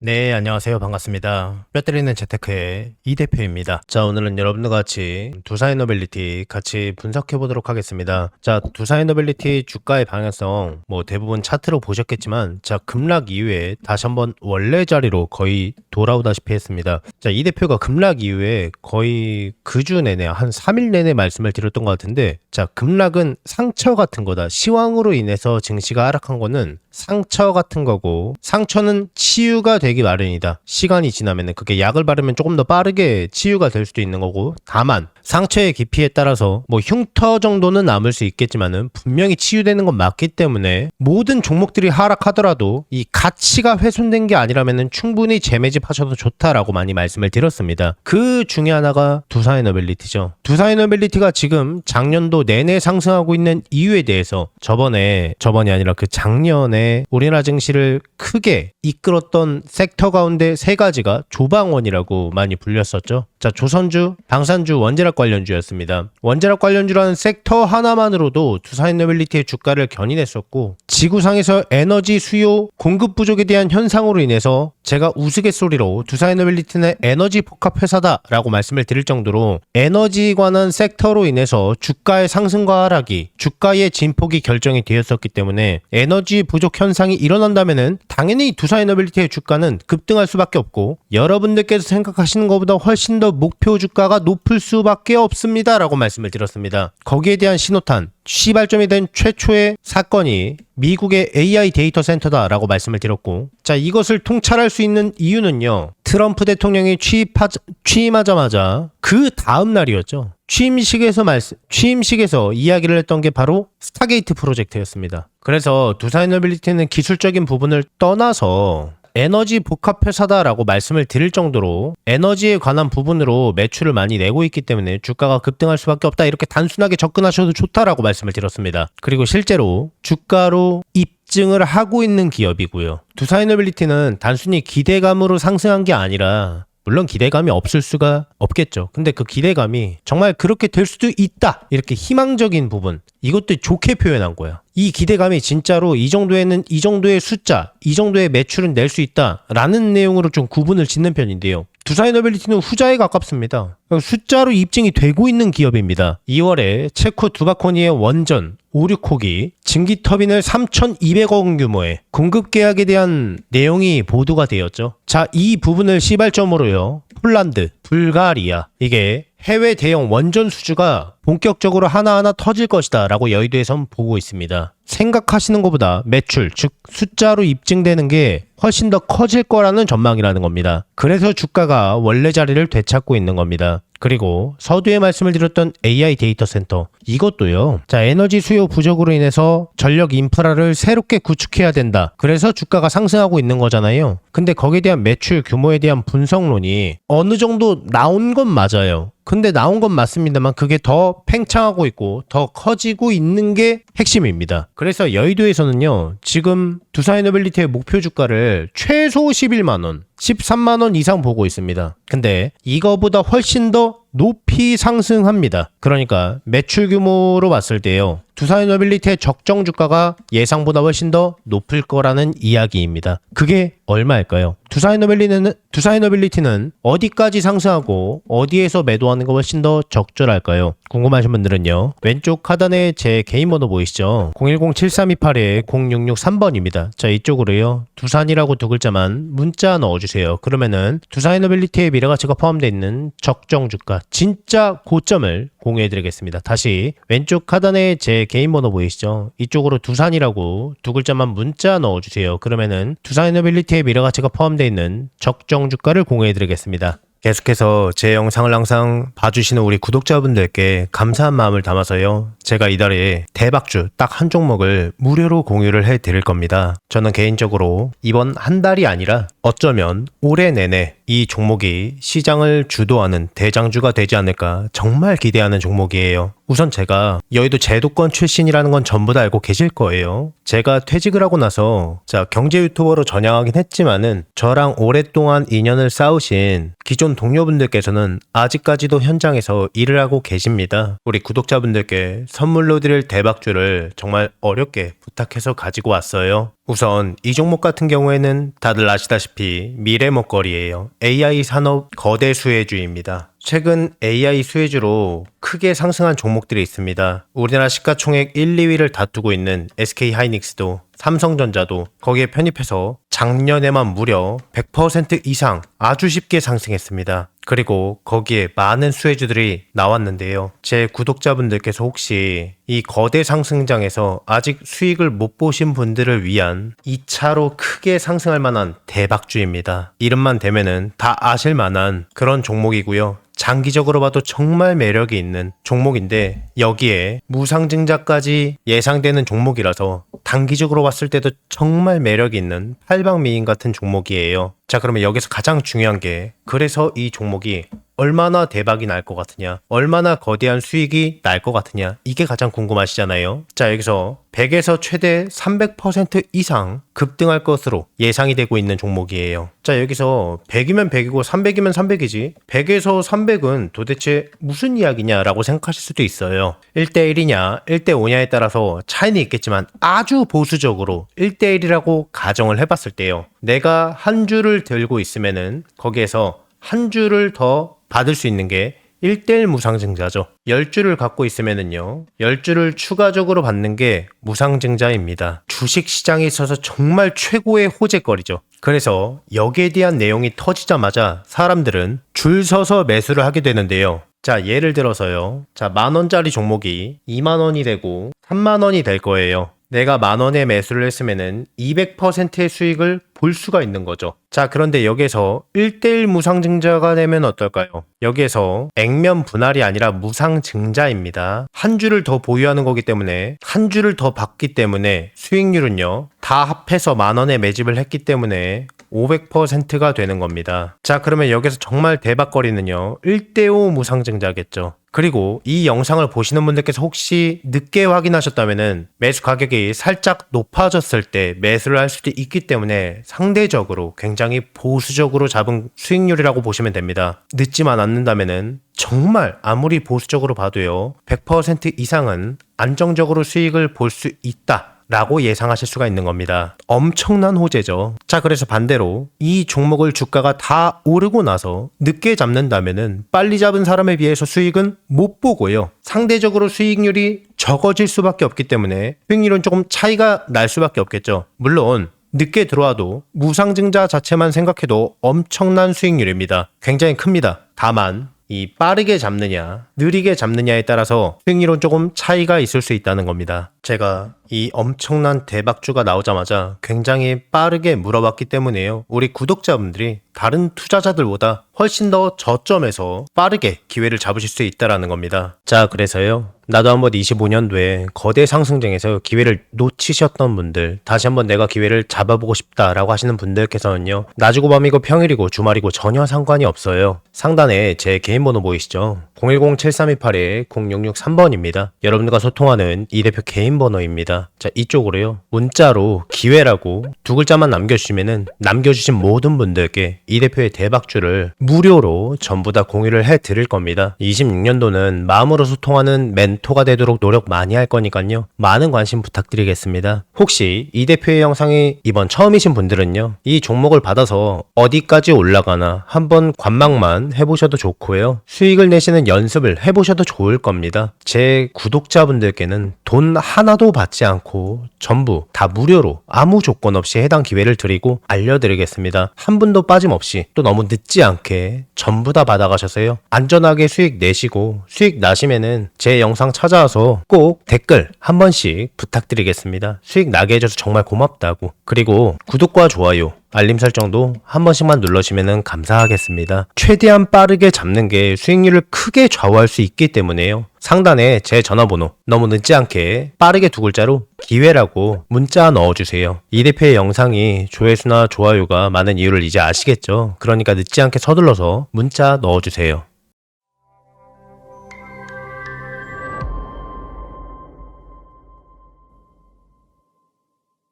네, 안녕하세요. 반갑습니다. 뼈 때리는 재테크의 이 대표입니다. 자, 오늘은 여러분들과 같이 두사이노빌리티 같이 분석해 보도록 하겠습니다. 자, 두사이노빌리티 주가의 방향성 대부분 차트로 보셨겠지만, 자, 급락 이후에 다시 한번 원래 자리로 거의 돌아오다시피 했습니다. 자, 이 대표가 급락 이후에 거의 그 주 내내 한 3일 내내 말씀을 드렸던 것 같은데, 자, 급락은 상처 같은 거다. 시황으로 인해서 증시가 하락한 거는 상처 같은 거고, 상처는 치유가 되기 마련이다. 시간이 지나면 그게 약을 바르면 조금 더 빠르게 치유가 될 수도 있는 거고, 다만 상처의 깊이에 따라서 흉터 정도는 남을 수 있겠지만은 분명히 치유되는 건 맞기 때문에 모든 종목들이 하락하더라도 이 가치가 훼손된 게 아니라면은 충분히 재매집하셔도 좋다라고 많이 말씀을 드렸습니다. 그 중에 하나가 두사이노빌리티죠. 두사이노빌리티가 지금 작년도 내내 상승하고 있는 이유에 대해서 저번이 아니라 그 작년에 우리나라 증시를 크게 이끌었던 섹터 가운데 세 가지가 조방원이라고 많이 불렸었죠. 자, 조선주, 방산주, 원자력 관련주였습니다. 원자력 관련주라는 섹터 하나만으로도 두사이노빌리티의 주가를 견인했었고, 지구상에서 에너지 수요 공급 부족에 대한 현상으로 인해서 제가 우스갯소리로 두사이노빌리티는 에너지 복합 회사다라고 말씀을 드릴 정도로 에너지에 관한 섹터로 인해서 주가의 상승과 하락이, 주가의 진폭이 결정이 되었었기 때문에 에너지 부족 현상이 일어난다면은 당연히 두사이노빌리티의 주가는 급등할 수밖에 없고, 여러분들께서 생각하시는 것보다 훨씬 더 목표 주가가 높을 수밖에 없습니다 라고 말씀을 드렸습니다. 거기에 대한 신호탄, 시발점이 된 최초의 사건이 미국의 AI 데이터 센터다 라고 말씀을 드렸고, 자, 이것을 통찰할 수 있는 이유는요, 트럼프 대통령이 취임하자마자 그 다음 날이었죠. 취임식에서 이야기를 했던 게 바로 스타게이트 프로젝트였습니다. 그래서 두사이노빌리티는 기술적인 부분을 떠나서 에너지 복합 회사다라고 말씀을 드릴 정도로 에너지에 관한 부분으로 매출을 많이 내고 있기 때문에 주가가 급등할 수밖에 없다, 이렇게 단순하게 접근하셔도 좋다라고 말씀을 드렸습니다. 그리고 실제로 주가로 입증을 하고 있는 기업이고요. 두사이노빌리티는 단순히 기대감으로 상승한 게 아니라, 물론 기대감이 없을 수가 없겠죠. 근데 그 기대감이 정말 그렇게 될 수도 있다, 이렇게 희망적인 부분, 이것도 좋게 표현한 거야. 이 기대감이 진짜로 이 정도에는 이 정도의 숫자, 이 정도의 매출은 낼 수 있다라는 내용으로 좀 구분을 짓는 편인데요. 두사이노빌리티는 후자에 가깝습니다. 숫자로 입증이 되고 있는 기업입니다. 2월에 체코 두바코니의 원전 5,6호기 증기 터빈을 3,200억 원 규모의 공급 계약에 대한 내용이 보도가 되었죠. 자, 이 부분을 시발점으로요, 폴란드, 불가리아, 이게 해외 대형 원전 수주가 본격적으로 하나하나 터질 것이다 라고 여의도에선 보고 있습니다. 생각하시는 것보다 매출, 즉 숫자로 입증되는 게 훨씬 더 커질 거라는 전망이라는 겁니다. 그래서 주가가 원래 자리를 되찾고 있는 겁니다. 그리고 서두에 말씀을 드렸던 AI 데이터 센터, 이것도요, 자, 에너지 수요 부족으로 인해서 전력 인프라를 새롭게 구축해야 된다, 그래서 주가가 상승하고 있는 거잖아요. 근데 거기에 대한 매출 규모에 대한 분석론이 어느 정도 나온 건 맞아요. 근데 나온 건 맞습니다만 그게 더 팽창하고 있고 더 커지고 있는 게 핵심입니다. 그래서 여의도에서는요, 지금 두사이노빌리티의 목표 주가를 최소 11만 원, 13만 원 이상 보고 있습니다. 근데 이거보다 훨씬 더 높이 상승합니다. 그러니까 매출 규모로 봤을 때요, 두사이노빌리티의 적정 주가가 예상보다 훨씬 더 높을 거라는 이야기입니다. 그게 얼마일까요? 두사이노빌리티는 어디까지 상승하고 어디에서 매도하는 거 훨씬 더 적절할까요? 궁금하신 분들은요, 왼쪽 하단에 제 개인 번호 보이시죠? 010-7328-0663번입니다. 자, 이쪽으로요, 두산이라고 두 글자만 문자 넣어주세요. 그러면은 두사이노빌리티의 미래가치가 포함되어 있는 적정 주가, 진짜 고점을 공유해드리겠습니다. 다시 왼쪽 하단에 제 개인 번호 보이시죠? 이쪽으로 두산이라고 두 글자만 문자 넣어주세요. 그러면은 두사이노빌리티의 미래가치가 포함되어 있는 적정 주가를 공유해드리겠습니다. 계속해서 제 영상을 항상 봐주시는 우리 구독자분들께 감사한 마음을 담아서요, 제가 이달에 대박주 딱 한 종목을 무료로 공유를 해드릴 겁니다. 저는 개인적으로 이번 한 달이 아니라 어쩌면 올해 내내 이 종목이 시장을 주도하는 대장주가 되지 않을까 정말 기대하는 종목이에요. 우선 제가 여의도 제도권 출신이라는 건 전부 다 알고 계실 거예요. 제가 퇴직을 하고 나서 경제 유튜버로 전향하긴 했지만은 저랑 오랫동안 인연을 쌓으신 기존 동료분들께서는 아직까지도 현장에서 일을 하고 계십니다. 우리 구독자분들께 선물로 드릴 대박주를 정말 어렵게 부탁해서 가지고 왔어요. 우선 이 종목 같은 경우에는 다들 아시다시피 미래 먹거리예요. AI 산업 거대 수혜주입니다. 최근 AI 수혜주로 크게 상승한 종목들이 있습니다. 우리나라 시가총액 1, 2위를 다투고 있는 SK하이닉스도 삼성전자도 거기에 편입해서 작년에만 무려 100% 이상 아주 쉽게 상승했습니다. 그리고 거기에 많은 수혜주들이 나왔는데요. 제 구독자분들께서 혹시 이 거대 상승장에서 아직 수익을 못 보신 분들을 위한 2차로 크게 상승할 만한 대박주입니다. 이름만 대면은 다 아실 만한 그런 종목이고요. 장기적으로 봐도 정말 매력이 있는 종목인데 여기에 무상증자까지 예상되는 종목이라서 단기적으로 봤을 때도 정말 매력이 있는 팔방미인 같은 종목이에요. 자, 그러면 여기서 가장 중요한 게 그래서 이 종목이 얼마나 대박이 날 것 같으냐, 얼마나 거대한 수익이 날 것 같으냐, 이게 가장 궁금하시잖아요. 자, 여기서 100에서 최대 300% 이상 급등할 것으로 예상이 되고 있는 종목이에요. 자, 여기서 100이면 100이고 300이면 300이지 100에서 300은 도대체 무슨 이야기냐라고 생각하실 수도 있어요. 1대1이냐 1대5냐에 따라서 차이는 있겠지만 아주 보수적으로 1대1이라고 가정을 해봤을 때요, 내가 한 주를 들고 있으면은 거기에서 한 주를 더 받을 수 있는 게 1대1 무상증자죠. 10주를 갖고 있으면은요, 10주를 추가적으로 받는 게 무상증자입니다. 주식시장에 있어서 정말 최고의 호재거리죠. 그래서 여기에 대한 내용이 터지자마자 사람들은 줄 서서 매수를 하게 되는데요. 자, 예를 들어서요. 자, 10,000원짜리 종목이 20,000원이 되고 30,000원이 될 거예요. 내가 10,000원에 매수를 했으면은 200%의 수익을 볼 수가 있는 거죠. 자, 그런데 여기에서 1대1 무상증자가 되면 어떨까요? 여기에서 액면 분할이 아니라 무상증자입니다. 한 주를 더 보유하는 거기 때문에 한 주를 더 받기 때문에 수익률은요, 다 합해서 10,000원에 매집을 했기 때문에 500%가 되는 겁니다. 자, 그러면 여기서 정말 대박거리는요, 1대5 무상증자겠죠. 그리고 이 영상을 보시는 분들께서 혹시 늦게 확인하셨다면은 매수 가격이 살짝 높아졌을 때 매수를 할 수도 있기 때문에 상대적으로 굉장히 보수적으로 잡은 수익률이라고 보시면 됩니다. 늦지만 않는다면은 정말 아무리 보수적으로 봐도요, 100% 이상은 안정적으로 수익을 볼 수 있다 라고 예상하실 수가 있는 겁니다. 엄청난 호재죠. 자, 그래서 반대로 이 종목을 주가가 다 오르고 나서 늦게 잡는다면은 빨리 잡은 사람에 비해서 수익은 못 보고요, 상대적으로 수익률이 적어질 수밖에 없기 때문에 수익률은 조금 차이가 날 수밖에 없겠죠. 물론 늦게 들어와도 무상증자 자체만 생각해도 엄청난 수익률입니다. 굉장히 큽니다. 다만 이 빠르게 잡느냐 느리게 잡느냐에 따라서 수익률은 조금 차이가 있을 수 있다는 겁니다. 제가 이 엄청난 대박주가 나오자마자 굉장히 빠르게 물어봤기 때문에요, 우리 구독자분들이 다른 투자자들보다 훨씬 더 저점에서 빠르게 기회를 잡으실 수 있다는 겁니다. 자, 그래서요, 나도 한번 25년도에 거대 상승장에서 기회를 놓치셨던 분들, 다시 한번 내가 기회를 잡아보고 싶다라고 하시는 분들께서는요, 낮이고 밤이고 평일이고 주말이고 전혀 상관이 없어요. 상단에 제 개인 번호 보이시죠? 010-7328-0663번입니다. 여러분들과 소통하는 이 대표 개인 번호입니다. 자, 이쪽으로요, 문자로 기회라고 두 글자만 남겨주시면은 남겨주신 모든 분들께 이 대표의 대박주를 무료로 전부 다 공유를 해드릴 겁니다. 26년도는 마음으로 소통하는 멘토가 되도록 노력 많이 할 거니까요, 많은 관심 부탁드리겠습니다. 혹시 이 대표의 영상이 이번 처음이신 분들은요, 이 종목을 받아서 어디까지 올라가나 한번 관망만 해보셔도 좋고요, 수익을 내시는 연습을 해보셔도 좋을 겁니다. 제 구독자분들께는 돈 하나도 받지 않고 전부 다 무료로 아무 조건 없이 해당 기회를 드리고 알려드리겠습니다. 한 분도 빠짐없이, 또 너무 늦지 않게 전부 다 받아가셔서요, 안전하게 수익 내시고 수익 나시면은 제 영상 찾아와서 꼭 댓글 한 번씩 부탁드리겠습니다. 수익 나게 해줘서 정말 고맙다고. 그리고 구독과 좋아요, 알림 설정도 한 번씩만 눌러주시면 감사하겠습니다. 최대한 빠르게 잡는 게 수익률을 크게 좌우할 수 있기 때문에요, 상단에 제 전화번호 너무 늦지 않게 빠르게 두 글자로 기회라고 문자 넣어주세요. 이 대표의 영상이 조회수나 좋아요가 많은 이유를 이제 아시겠죠? 그러니까 늦지 않게 서둘러서 문자 넣어주세요.